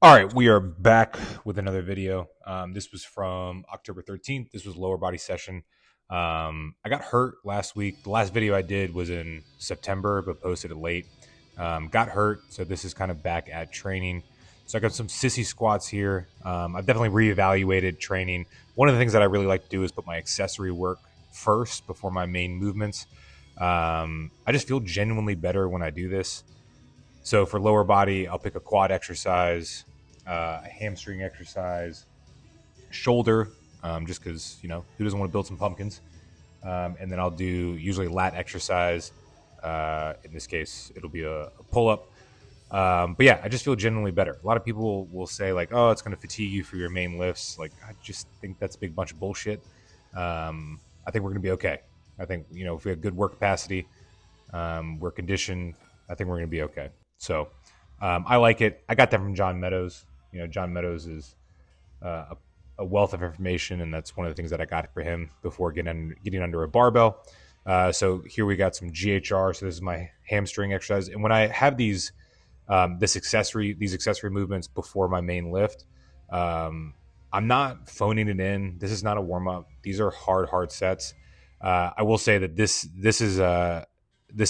All right, we are back with another video. This was from October 13th. This was lower body session. I got hurt last week. The last video I did was in September, but posted it late. Got hurt, so this is kind of back at training. So I got some sissy squats here. I've definitely reevaluated training. One of the things that I really like to do is put my accessory work first before my main movements. I just feel genuinely better when I do this. So for lower body, I'll pick a quad exercise, a hamstring exercise, shoulder, just because, who doesn't want to build some pumpkins? And then I'll do usually lat exercise. In this case, it'll be a pull-up. But yeah, I just feel genuinely better. A lot of people will say like, oh, it's going to fatigue you for your main lifts. Like, I just think that's a big bunch of bullshit. I think we're going to be okay. I think, if we have good work capacity, we're conditioned, I think we're going to be okay. So I like it. I got that from John Meadows. John Meadows is a wealth of information, and that's one of the things that I got for him before getting under a barbell. So here we got some GHR. So this is my hamstring exercise. And when I have these accessory movements before my main lift, I'm not phoning it in. This is not a warm up. These are hard sets. I will say that this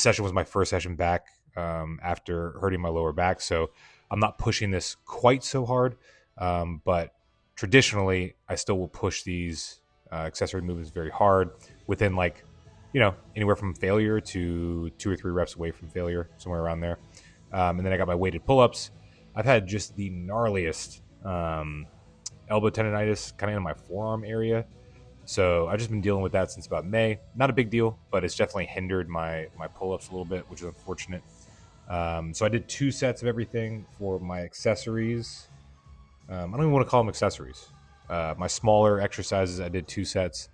session was my first session back after hurting my lower back, so I'm not pushing this quite so hard. But traditionally, I still will push these accessory movements very hard within anywhere from failure to 2 or 3 reps away from failure, somewhere around there. And then I got my weighted pull-ups. I've had just the gnarliest elbow tendonitis kind of in my forearm area. So I've just been dealing with that since about May. Not a big deal, but it's definitely hindered my pull-ups a little bit, which is unfortunate. So I did 2 sets of everything for my accessories. I don't even want to call them accessories. My smaller exercises, I did 2 sets.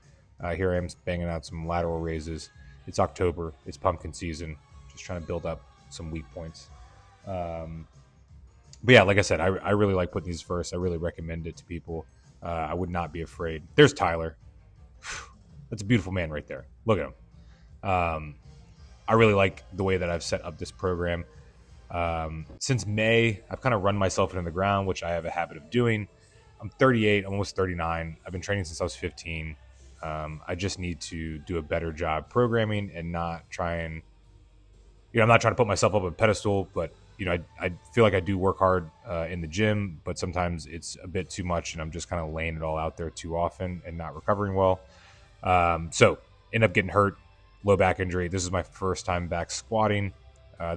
Here I am banging out some lateral raises. It's October. It's pumpkin season. Just trying to build up some weak points. But yeah, like I said, I really like putting these first. I really recommend it to people. I would not be afraid. There's Tyler. That's a beautiful man right there. Look at him. I really like the way that I've set up this program. Since May, I've kind of run myself into the ground, which I have a habit of doing. I'm 38, I'm almost 39. I've been training since I was 15. I just need to do a better job programming and not try and, I'm not trying to put myself up on a pedestal, but, I feel like I do work hard in the gym, but sometimes it's a bit too much and I'm just kind of laying it all out there too often and not recovering well. So end up getting hurt, low back injury. This is my first time back squatting.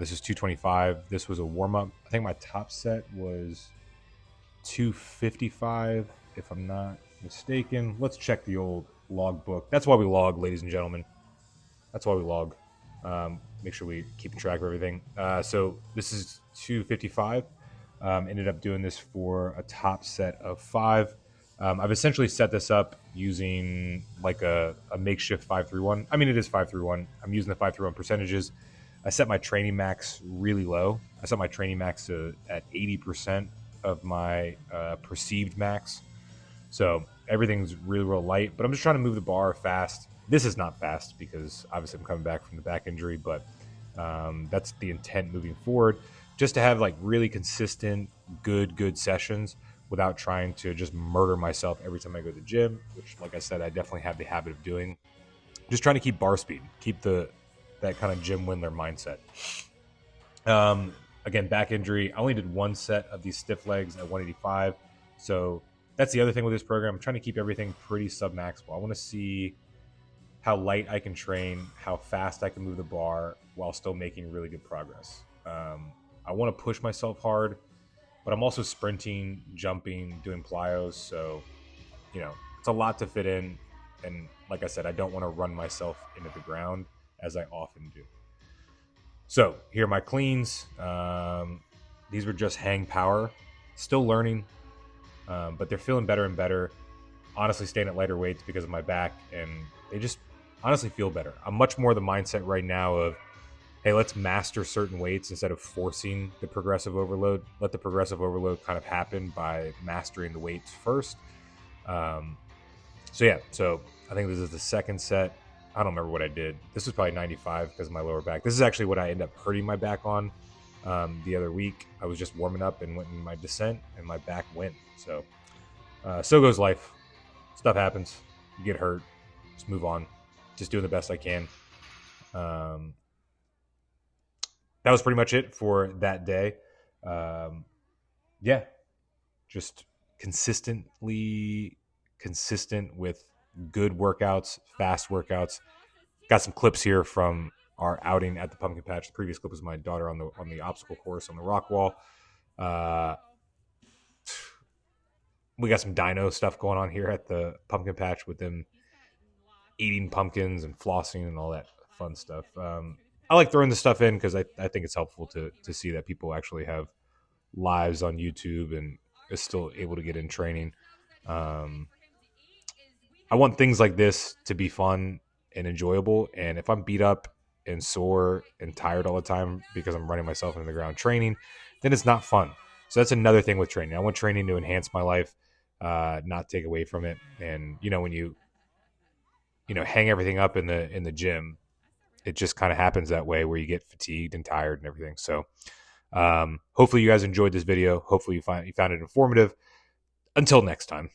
This is 225. This was a warm-up. I think my top set was 255, if I'm not mistaken. Let's check the old log book. That's why we log, ladies and gentlemen. That's why we log. Make sure we keep track of everything. So this is 255. Ended up doing this for a top set of 5. I've essentially set this up using like a makeshift 5-3-1. I mean, it is 5-3-1. I'm using the 5-3-1 percentages. I set my training max really low. I set my training max at 80% of my perceived max. So everything's really, real light, but I'm just trying to move the bar fast. This is not fast because obviously I'm coming back from the back injury, but that's the intent moving forward. Just to have like really consistent, good sessions without trying to just murder myself every time I go to the gym, which, like I said, I definitely have the habit of doing. Just trying to keep bar speed, keep that kind of Jim Windler mindset. Again, back injury. I only did 1 set of these stiff legs at 185. So that's the other thing with this program. I'm trying to keep everything pretty sub-maximal. I want to see how light I can train, how fast I can move the bar while still making really good progress. I want to push myself hard, but I'm also sprinting, jumping, doing plyos. So, it's a lot to fit in. And like I said, I don't want to run myself into the ground as I often do. So here are my cleans. These were just hang power. Still learning, but they're feeling better and better. Honestly, staying at lighter weights because of my back, and they just honestly feel better. I'm much more the mindset right now of, hey, let's master certain weights instead of forcing the progressive overload. Let the progressive overload kind of happen by mastering the weights first. So I think this is the second set. I don't remember what I did. This was probably 95 because of my lower back. This is actually what I end up hurting my back on. The other week, I was just warming up and went in my descent, and my back went. So goes life. Stuff happens. You get hurt. Just move on. Just doing the best I can. That was pretty much it for that day. Yeah, just consistent with good workouts, fast workouts. Got some clips here from our outing at the pumpkin patch. The previous clip was my daughter on the obstacle course on the rock wall. We got some dino stuff going on here at the pumpkin patch with them eating pumpkins and flossing and all that fun stuff. I like throwing this stuff in because I think it's helpful to see that people actually have lives on YouTube and is still able to get in training. I want things like this to be fun and enjoyable. And if I'm beat up and sore and tired all the time because I'm running myself into the ground training, then it's not fun. So that's another thing with training. I want training to enhance my life, not take away from it. And when you hang everything up in the gym, it just kind of happens that way where you get fatigued and tired and everything. So hopefully you guys enjoyed this video. Hopefully you found it informative. Until next time.